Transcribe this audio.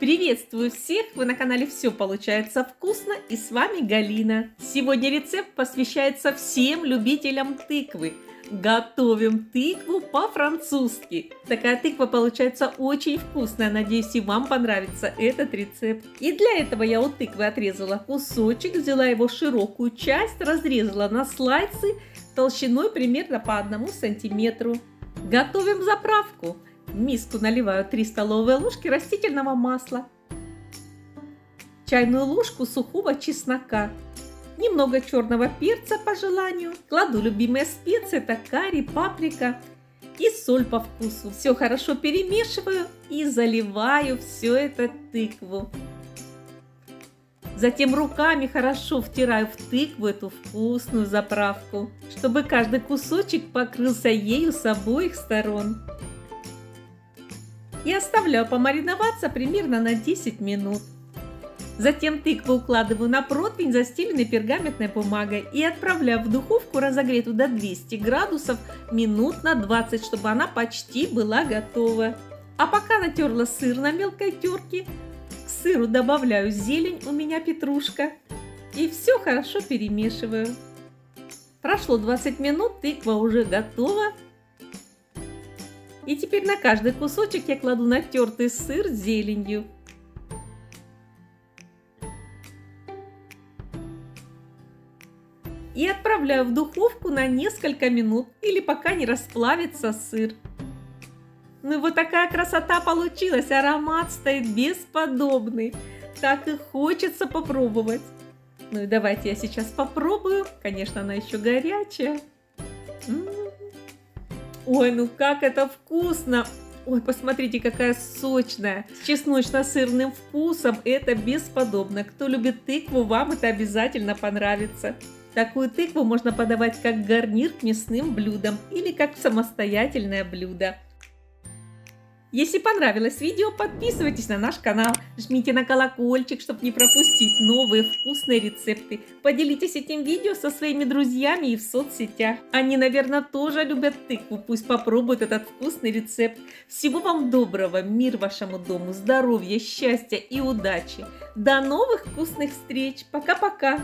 Приветствую всех! Вы на канале «Все получается вкусно» и с вами Галина. Сегодня рецепт посвящается всем любителям тыквы. Готовим тыкву по-французски. Такая тыква получается очень вкусная. Надеюсь, и вам понравится этот рецепт. И для этого я от тыквы отрезала кусочек, взяла его широкую часть, разрезала на слайсы толщиной примерно по 1 сантиметру. Готовим заправку. В миску наливаю 3 столовые ложки растительного масла, чайную ложку сухого чеснока, немного черного перца по желанию, кладу любимые специи, это карри, паприка и соль по вкусу. Все хорошо перемешиваю и заливаю все это тыкву. Затем руками хорошо втираю в тыкву эту вкусную заправку, чтобы каждый кусочек покрылся ею с обоих сторон. И оставляю помариноваться примерно на 10 минут. Затем тыкву укладываю на противень, застеленный пергаментной бумагой, и отправляю в духовку, разогретую до 200 градусов, минут на 20, чтобы она почти была готова. А пока натерла сыр на мелкой терке, к сыру добавляю зелень, у меня петрушка, и все хорошо перемешиваю. Прошло 20 минут, тыква уже готова. И теперь на каждый кусочек я кладу натертый сыр с зеленью. И отправляю в духовку на несколько минут, или пока не расплавится сыр. Ну и вот такая красота получилась, аромат стоит бесподобный. Так и хочется попробовать. Ну и давайте я сейчас попробую. Конечно, она еще горячая. Ой, ну как это вкусно! Ой, посмотрите, какая сочная! С чесночно-сырным вкусом это бесподобно. Кто любит тыкву, вам это обязательно понравится. Такую тыкву можно подавать как гарнир к мясным блюдам или как самостоятельное блюдо. Если понравилось видео, подписывайтесь на наш канал, жмите на колокольчик, чтобы не пропустить новые вкусные рецепты. Поделитесь этим видео со своими друзьями и в соцсетях. Они, наверное, тоже любят тыкву, пусть попробуют этот вкусный рецепт. Всего вам доброго, мир вашему дому, здоровья, счастья и удачи. До новых вкусных встреч. Пока-пока!